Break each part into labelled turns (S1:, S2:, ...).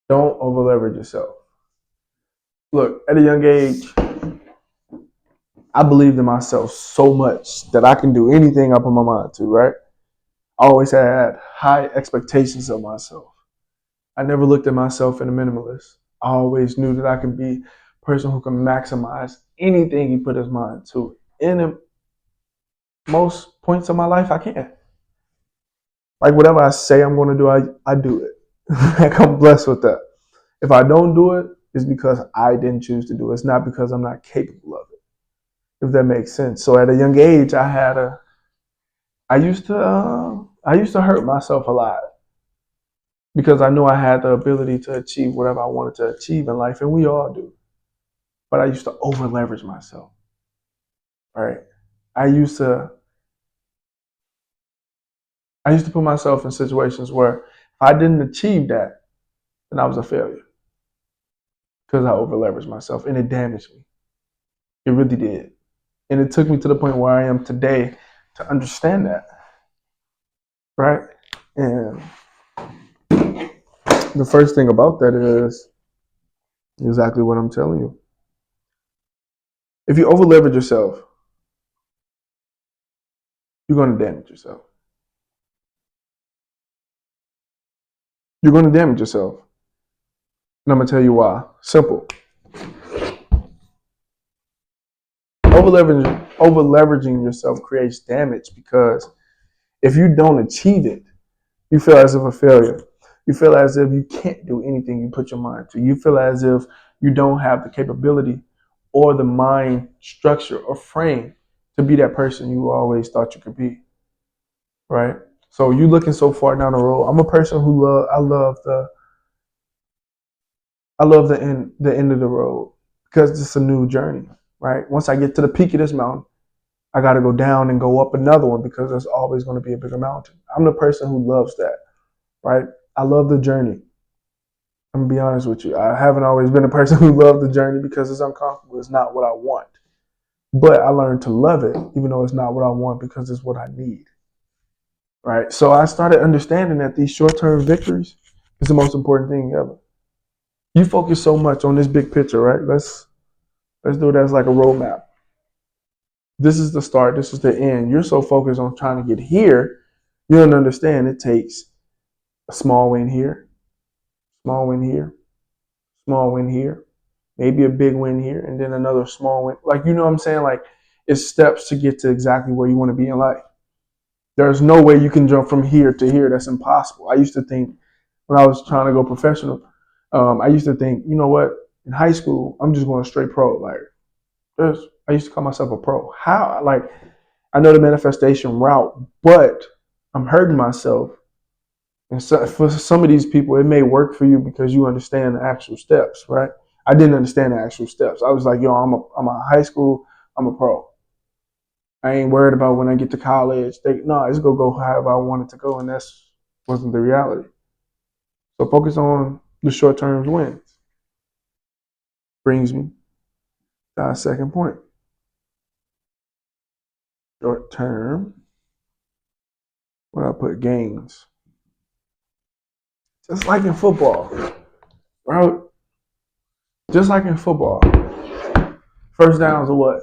S1: Don't over leverage yourself. Look, at a young age, I believed in myself so much that I can do anything I put my mind to, right? I always had high expectations of myself. I never looked at myself in a minimalist. I always knew that I could be a person who can maximize anything he put his mind to. In most points of my life, I can. Like whatever I say I'm going to do, I do it. Like I'm blessed with that. If I don't do it, it's because I didn't choose to do it. It's not because I'm not capable of it. If that makes sense. So at a young age, I used to hurt myself a lot because I knew I had the ability to achieve whatever I wanted to achieve in life, and we all do. But I used to over leverage myself. Right? I used to I used to put myself in situations where if I didn't achieve that, then I was a failure because I over leveraged myself, and it damaged me. It really did, and it took me to the point where I am today to understand that. Right? And the first thing about that is exactly what I'm telling you. If you over leverage yourself, you're going to damage yourself. You're going to damage yourself. And I'm going to tell you why. Simple. Over leveraging yourself creates damage because if you don't achieve it, you feel as if a failure. You feel as if you can't do anything you put your mind to. You feel as if you don't have the capability or the mind structure or frame to be that person you always thought you could be. Right? So you looking so far down the road. I'm a person who I love the end of the road because it's a new journey, right? Once I get to the peak of this mountain, I got to go down and go up another one because there's always going to be a bigger mountain. I'm the person who loves that, right? I love the journey. I'm gonna be honest with you. I haven't always been a person who loved the journey because it's uncomfortable. It's not what I want. But I learned to love it, even though it's not what I want because it's what I need. Right. So I started understanding that these short-term victories is the most important thing ever. You focus so much on this big picture, right? Let's do it as like a roadmap. This is the start, this is the end. You're so focused on trying to get here, you don't understand it takes a small win here, small win here, small win here, maybe a big win here, and then another small win. Like, you know what I'm saying? Like, it's steps to get to exactly where you want to be in life. There's no way you can jump from here to here. That's impossible. I used to think when I was trying to go professional, I used to think, you know what? In high school, I'm just going straight pro. Like, I used to call myself a pro. How? Like, I know the manifestation route, but I'm hurting myself. And so for some of these people, it may work for you because you understand the actual steps, right? I didn't understand the actual steps. I was like, yo, I'm a high school, I'm a pro. I ain't worried about when I get to college. No, it's gonna go however I want it to go, and that's wasn't the reality. So focus on the short term wins. Brings me to our second point. Short term, what I put gains. Just like in football, bro. Just like in football. First downs are what?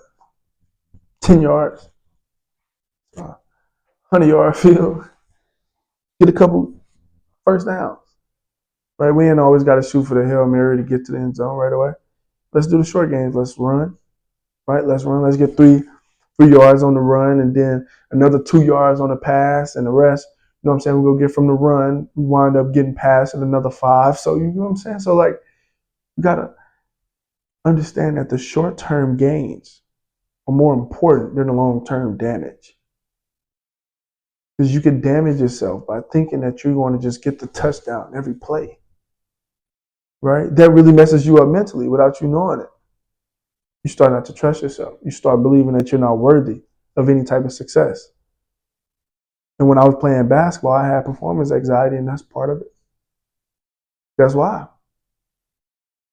S1: 10 yards, 100-yard field. Get a couple first downs. Right? We ain't always got to shoot for the Hail Mary to get to the end zone right away. Let's do the short games. Let's run. Right? Let's run. Let's get 3 yards on the run and then another 2 yards on the pass and the rest. You know what I'm saying? We'll go get from the run. We wind up getting past and another 5. So you know what I'm saying? So like you gotta understand that the short term gains are more important than the long term damage. Because you can damage yourself by thinking that you're going to just get the touchdown every play. Right? That really messes you up mentally without you knowing it. You start not to trust yourself. You start believing that you're not worthy of any type of success. And when I was playing basketball, I had performance anxiety, and that's part of it. That's why.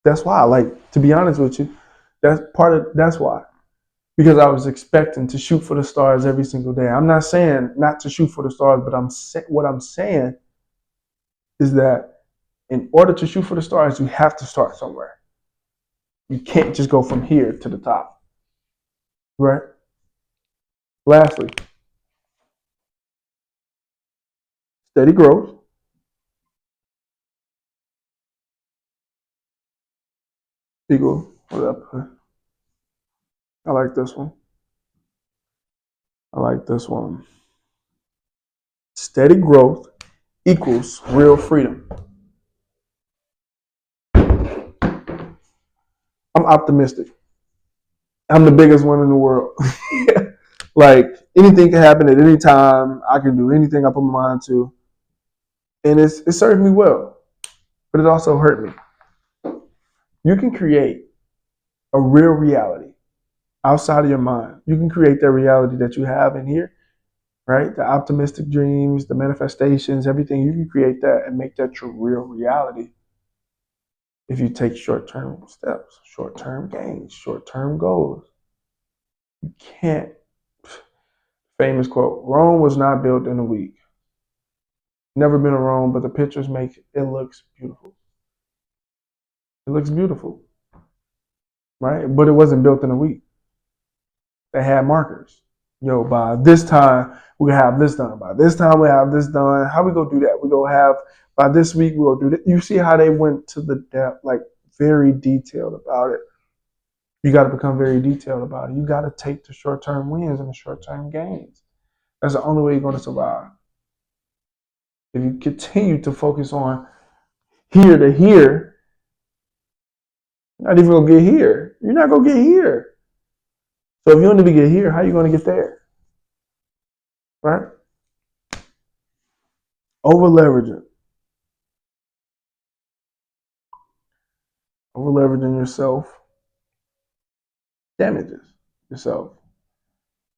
S1: That's why. Like, to be honest with you, that's why. Because I was expecting to shoot for the stars every single day. I'm not saying not to shoot for the stars, but what I'm saying is that In order to shoot for the stars, you have to start somewhere. You can't just go from here to the top, right? Lastly, steady growth equals what up? I like this one. I like this one. Steady growth equals real freedom. I'm optimistic. I'm the biggest one in the world. Like anything can happen at any time. I can do anything I put my mind to, and it served me well, but it also hurt me. You can create a real reality outside of your mind. You can create that reality that you have in here, right? The optimistic dreams, the manifestations, everything. You can create that and make that your real reality if you take short-term steps, short-term gains, short-term goals. You can't. Famous quote: Rome was not built in a week. Never been to Rome, but the pictures make it looks beautiful. It looks beautiful, right? But it wasn't built in a week. They had markers. Yo, by this time we have this done. By this time we have this done. How we gonna do that? We gonna have by this week we'll do that. You see how they went to the depth, like very detailed about it. You got to become very detailed about it. You got to take the short term wins and the short term gains. That's the only way you're going to survive. If you continue to focus on here to here, you're not even gonna get here. You're not gonna get here. So if you don't even get here, how are you gonna get there? Right? Over leveraging. Over leveraging yourself damages yourself.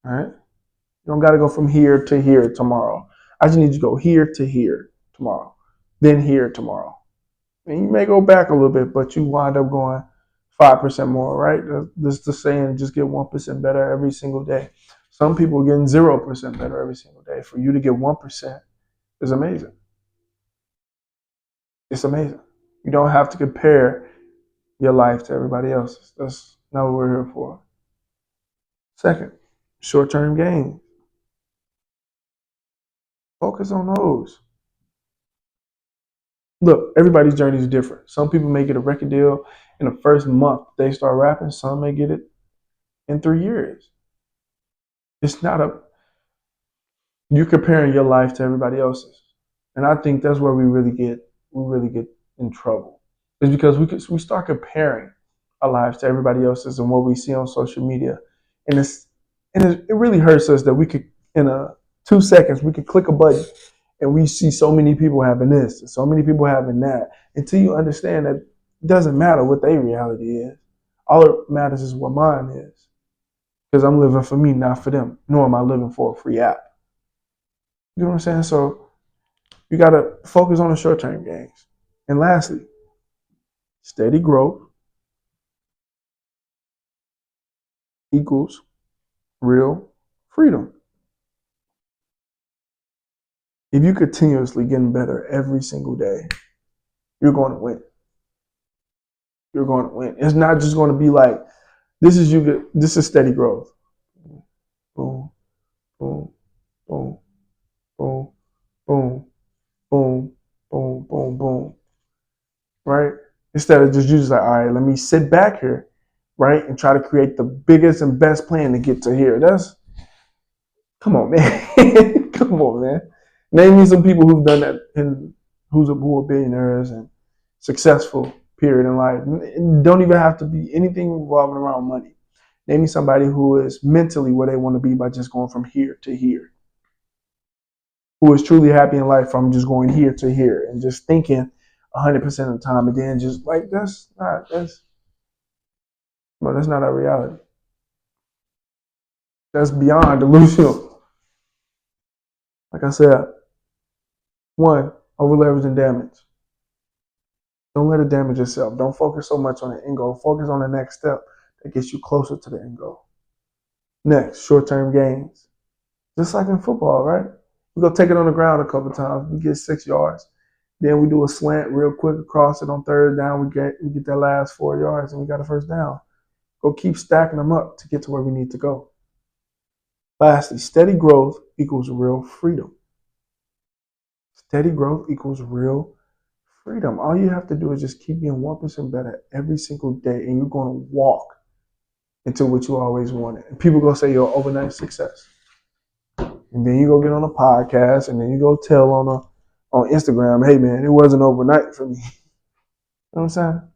S1: All right? You don't gotta go from here to here tomorrow. I just need you to go here to here tomorrow. Then here tomorrow. And you may go back a little bit, but you wind up going 5% more, right? This is the saying, just get 1% better every single day. Some people are getting 0% better every single day. For you to get 1% is amazing. It's amazing. You don't have to compare your life to everybody else's. That's not what we're here for. Second, short-term gains. Focus on those. Look, everybody's journey is different. Some people may get a record deal in the first month they start rapping. Some may get it in 3 years. It's not a you're comparing your life to everybody else's, and I think that's where we really get in trouble. Is because we start comparing our lives to everybody else's and what we see on social media, and it really hurts us that we could in a 2 seconds we could click a button and we see so many people having this and so many people having that until you understand that it doesn't matter what their reality is. All it matters is what mine is because I'm living for me, not for them. Nor am I living for a free app. You know what I'm saying? So you got to focus on the short term gains. And lastly, steady growth equals real freedom. If you continuously getting better every single day, you're going to win. You're going to win. It's not just going to be like this is you. This is steady growth. Boom, boom, boom, boom, boom, boom, boom, boom, boom. Right? Instead of just you just like, all right, let me sit back here, right, and try to create the biggest and best plan to get to here. That's come on, man. Come on, man. Name me some people who've done that and who are billionaires and successful. Period in life. It don't even have to be anything revolving around money. Name me somebody who is mentally where they want to be by just going from here to here. Who is truly happy in life from just going here to here and just thinking 100% of the time, and then just like that's not our reality. That's beyond delusional. Like I said, one, over leverage and damage. Don't let it damage yourself. Don't focus so much on the end goal. Focus on the next step that gets you closer to the end goal. Next, short-term gains. Just like in football, right? We go take it on the ground a couple times. We get 6 yards. Then we do a slant real quick across it on third down. We get that last 4 yards and we got a first down. Go keep stacking them up to get to where we need to go. Lastly, steady growth equals real freedom. Steady growth equals real freedom. All you have to do is just keep being 1% better every single day, and you're going to walk into what you always wanted. And people go say you're overnight success. And then you go get on a podcast, and then you go tell on Instagram, hey man, it wasn't overnight for me. You know what I'm saying?